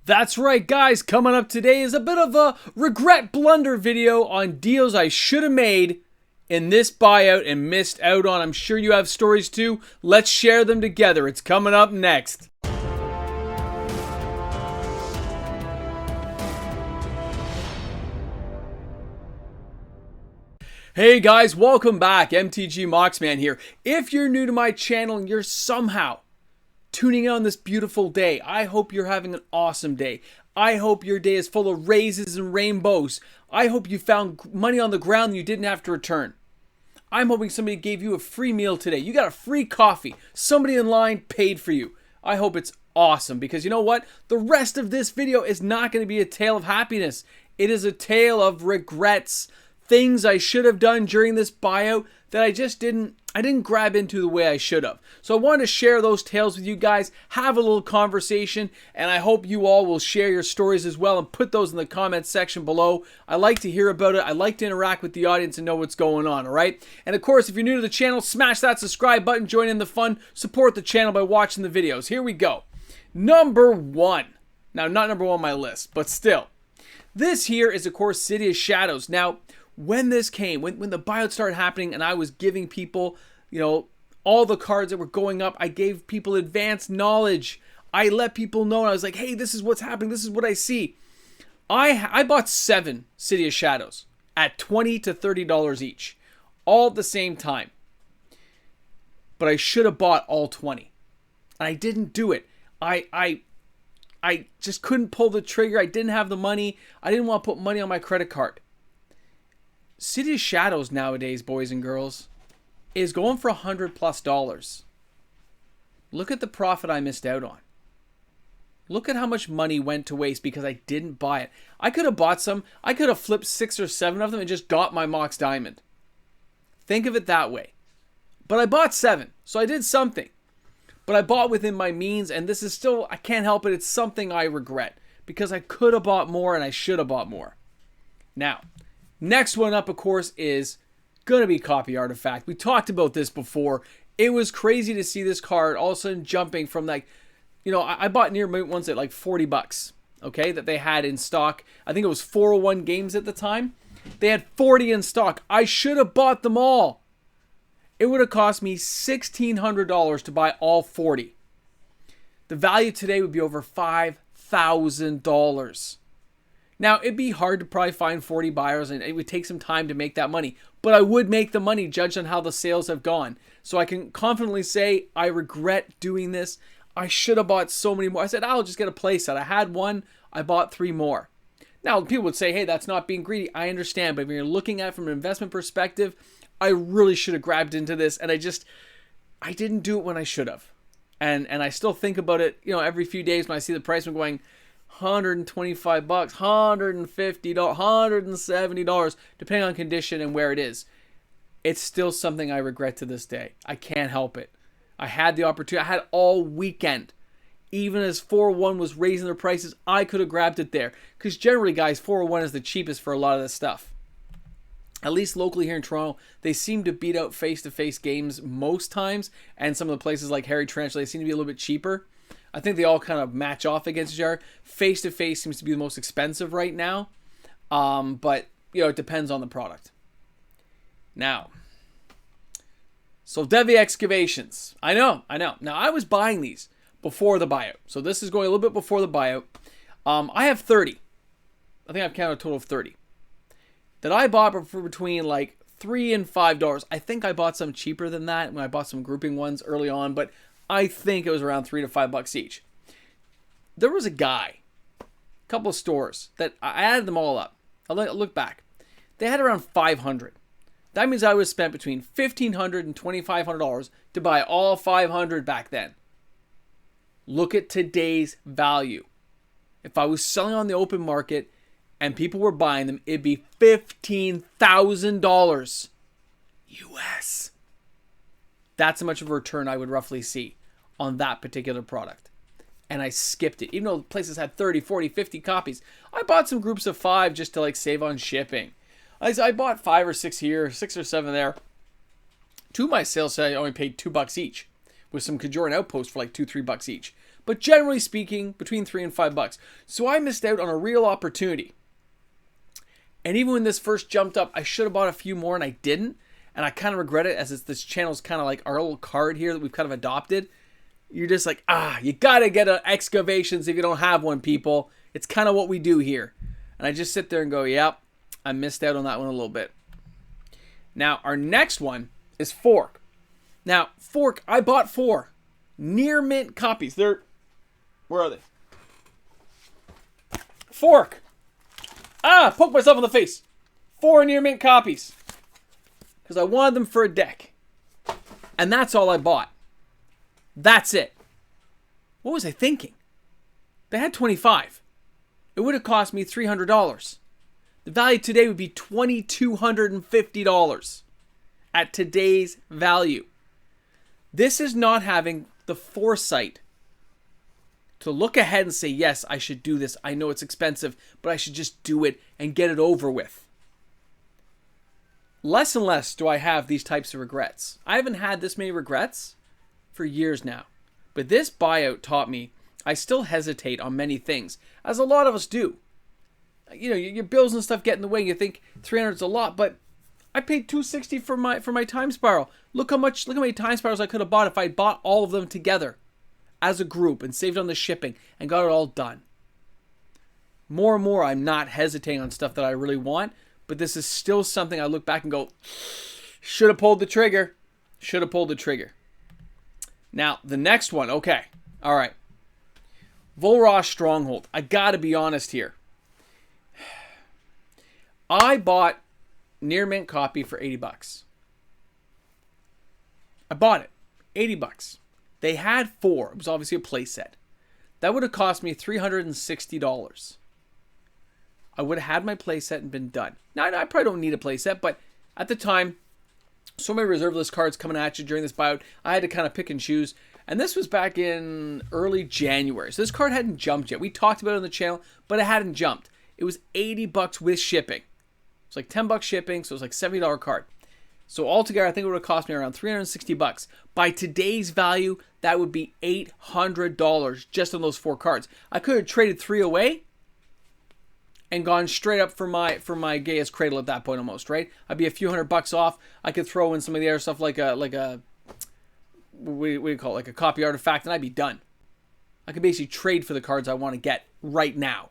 That's right, guys. Coming up today is a bit of a regret blunder video on deals I should have made in this buyout and missed out on. I'm sure you have stories too. Let's share them together. It's coming up next. Hey guys, welcome back. MTG Moxman here. If you're new to my channel and you're somehow tuning in on this beautiful day, I hope you're having an awesome day. I hope your day is full of raises and rainbows. I hope you found money on the ground you didn't have to return. I'm hoping somebody gave you a free meal today. You got a free coffee. Somebody in line paid for you. I hope it's awesome, because you know what? The rest of this video is not going to be a tale of happiness. It is a tale of regrets. Things I should have done during this buyout that I didn't grab into the way I should have. So I wanted to share those tales with you guys, have a little conversation, and I hope you all will share your stories as well and put those in the comments section below. I like to hear about it. I like to interact with the audience and know what's going on, all right? And of course, if you're new to the channel, smash that subscribe button, join in the fun, support the channel by watching the videos. Here we go. Number one. Now, not number one on my list, but still. This here is, of course, City of Shadows. Now, when this came, when the buyout started happening and I was giving people, all the cards that were going up, I gave people advanced knowledge. I let people know, and I was like, hey, this is what's happening. This is what I see. I bought 7 City of Shadows at $20 to $30 each, all at the same time. But I should have bought all 20. And I didn't do it. I just couldn't pull the trigger. I didn't have the money. I didn't want to put money on my credit card. City of Shadows nowadays, boys and girls, is going for $100+. Look at the profit I missed out on. Look at how much money went to waste because I didn't buy it. I could have bought some. I could have flipped 6 or 7 of them and just got my Mox Diamond. Think of it that way. But I bought 7, so I did something. But I bought within my means, and this is still, I can't help it. It's something I regret because I could have bought more and I should have bought more. Now, next one up, of course, is going to be Copy Artifact. We talked about this before. It was crazy to see this card all of a sudden jumping from I bought near ones at like $40, okay, that they had in stock. I think it was 401 games at the time. They had 40 in stock. I should have bought them all. It would have cost me $1,600 to buy all 40. The value today would be over $5,000. Now, it'd be hard to probably find 40 buyers, and it would take some time to make that money. But I would make the money judged on how the sales have gone. So I can confidently say I regret doing this. I should have bought so many more. I said, I'll just get a playset. I had one. I bought 3 more. Now, people would say, hey, that's not being greedy. I understand. But if you're looking at it from an investment perspective, I really should have grabbed into this. And I didn't do it when I should have. And I still think about it, every few days when I see the price, I'm going, $125, $150, $170, depending on condition and where it is. It's still something I regret to this day. I can't help it. I had the opportunity. I had all weekend. Even as 401 was raising their prices, I could have grabbed it there. Because generally, guys, 401 is the cheapest for a lot of this stuff. At least locally here in Toronto, they seem to beat out face-to-face games most times. And some of the places like Harry Tarantula, they seem to be a little bit cheaper. I think they all kind of match off against each other. Face-to-face seems to be the most expensive right now. But, it depends on the product. Now, so Deva Excavations. I know. Now, I was buying these before the buyout. So this is going a little bit before the buyout. I have 30. I think I've counted a total of 30. That I bought for between like $3 and $5. I think I bought some cheaper than that when I bought some grouping ones early on. But I think it was around $3 to $5 each. There was a guy, a couple of stores that I added them all up. I'll look back. They had around 500. That means I would have spent between $1,500 and $2,500 to buy all 500 back then. Look at today's value. If I was selling on the open market and people were buying them, it'd be $15,000 US. That's how much of a return I would roughly see on that particular product. And I skipped it. Even though places had 30, 40, 50 copies, I bought some groups of 5 just to save on shipping. I bought 5 or 6 here, 6 or 7 there. 2 of my sales said I only paid $2 each, with some Kajor and Outpost for like $2, $3 each. but generally speaking, between $3 and $5. So I missed out on a real opportunity. And even when this first jumped up, I should have bought a few more and I didn't. And I kind of regret it, as this channel's kind of like our little card here that we've kind of adopted. You're just like, you gotta get an Excavations if you don't have one, people. It's kind of what we do here. And I just sit there and go, yep, I missed out on that one a little bit. Now, our next one is Fork. Now, Fork, I bought 4 near mint copies. Where are they? Fork. Poke myself in the face. 4 near mint copies. Because I wanted them for a deck. And that's all I bought. That's it. What was I thinking? They had 25. It would have cost me $300. The value today would be $2,250 at today's value. This is not having the foresight to look ahead and say, yes, I should do this. I know it's expensive, but I should just do it and get it over with. Less and less do I have these types of regrets. I haven't had this many regrets for years now. But this buyout taught me I still hesitate on many things, as a lot of us do. You know, your bills and stuff get in the way. You think 300 is a lot, but I paid $260 for my time spiral. Look how many time spirals I could have bought if I bought all of them together as a group and saved on the shipping and got it all done. More and more, I'm not hesitating on stuff that I really want, but this is still something I look back and go, should have pulled the trigger. Should have pulled the trigger. Now, the next one. Okay. All right. Volrosh Stronghold. I got to be honest here. I bought near mint copy for $80. I bought it. $80. They had 4. It was obviously a play set. That would have cost me $360. I would have had my play set and been done. Now, I probably don't need a play set, but at the time, so many reserve list cards coming at you during this buyout, I had to kind of pick and choose. And this was back in early January. So this card hadn't jumped yet. We talked about it on the channel, but it hadn't jumped. It was $80 with shipping. It's like $10 shipping, so it was like $70 card. So altogether, I think it would have cost me around $360. By today's value, that would be $800 just on those 4 cards. I could have traded 3 away and gone straight up for my Gaia's Cradle at that point almost, right? I'd be a few $100 off. I could throw in some of the other stuff like a what do you call it? Like a copy artifact, and I'd be done. I could basically trade for the cards I want to get right now.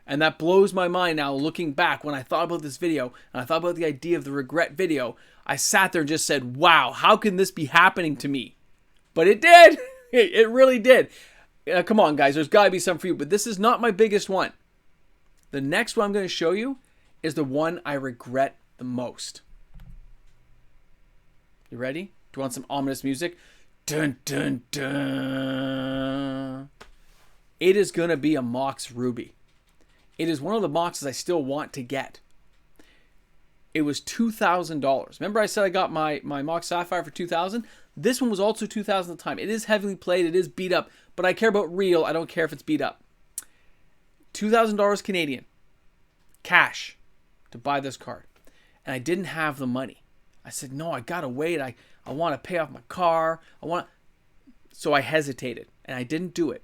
And that blows my mind now looking back when I thought about this video and I thought about the idea of the regret video. I sat there and just said, wow, how can this be happening to me? But it did. It really did. Come on, guys. There's got to be some for you. But this is not my biggest one. The next one I'm going to show you is the one I regret the most. You ready? Do you want some ominous music? Dun, dun, dun. It is going to be a Mox Ruby. It is one of the boxes I still want to get. It was $2,000. Remember I said I got my Mox Sapphire for $2,000? This one was also $2,000 at the time. It is heavily played. It is beat up. But I care about real. I don't care if it's beat up. $2,000 Canadian. Cash. To buy this card. And I didn't have the money. I said, no, I got to wait. I want to pay off my car. So I hesitated. And I didn't do it.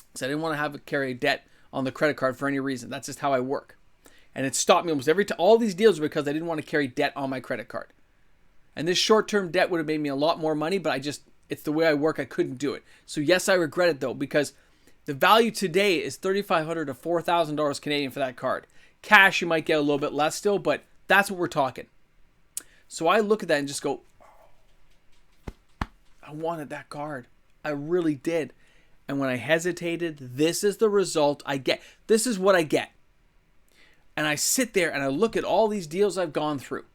Because I didn't want to have to carry a debt on the credit card for any reason. That's just how I work. And it stopped me almost every time. All these deals were because I didn't want to carry debt on my credit card. And this short-term debt would have made me a lot more money, but it's the way I work. I couldn't do it. So yes, I regret it though, because the value today is $3,500 to $4,000 Canadian for that card. Cash, you might get a little bit less still, but that's what we're talking. So I look at that and just go, I wanted that card. I really did. And when I hesitated, this is the result I get. This is what I get. And I sit there and I look at all these deals I've gone through.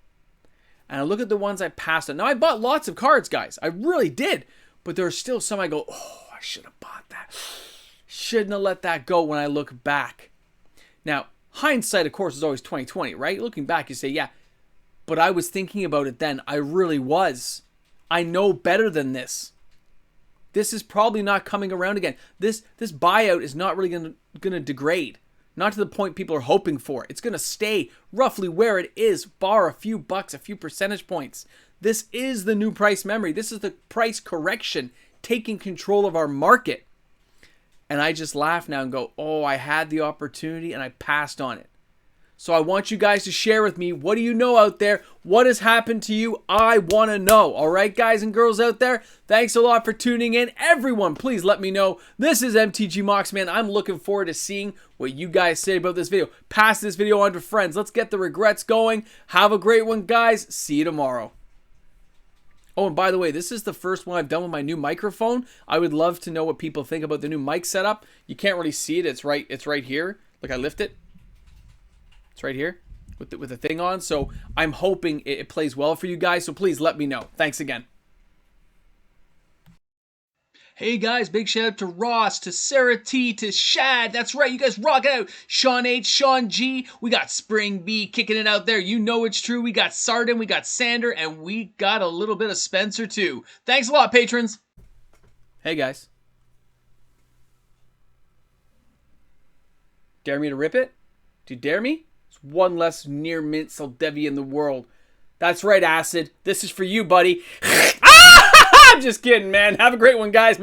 And I look at the ones I passed on. Now, I bought lots of cards, guys. I really did. But there are still some I go, oh, I should have bought that. Shouldn't have let that go when I look back. Now, hindsight, of course, is always 20/20, right? Looking back, you say, yeah. But I was thinking about it then. I really was. I know better than this. This is probably not coming around again. This buyout is not really going to degrade. Not to the point people are hoping for. It's going to stay roughly where it is, bar a few bucks, a few percentage points. This is the new price memory. This is the price correction taking control of our market. And I just laugh now and go, oh, I had the opportunity and I passed on it. So I want you guys to share with me, what do you know out there? What has happened to you? I want to know. All right, guys and girls out there, thanks a lot for tuning in. Everyone, please let me know. This is MTG Moxman. I'm looking forward to seeing what you guys say about this video. Pass this video on to friends. Let's get the regrets going. Have a great one, guys. See you tomorrow. Oh, and by the way, this is the first one I've done with my new microphone. I would love to know what people think about the new mic setup. You can't really see it. It's right here. Look, I lift it. It's right here with the thing on. So I'm hoping it plays well for you guys. So please let me know. Thanks again. Hey guys, big shout out to Ross, to Sarah T, to Shad. That's right, you guys rock out. Sean H, Sean G. We got Spring B kicking it out there. You know it's true. We got Sardin, we got Sander, and we got a little bit of Spencer too. Thanks a lot, patrons. Hey guys. Dare me to rip it? Do you dare me? It's one less near mint Soldevi in the world. That's right, Acid. This is for you, buddy. I'm just kidding, man. Have a great one, guys.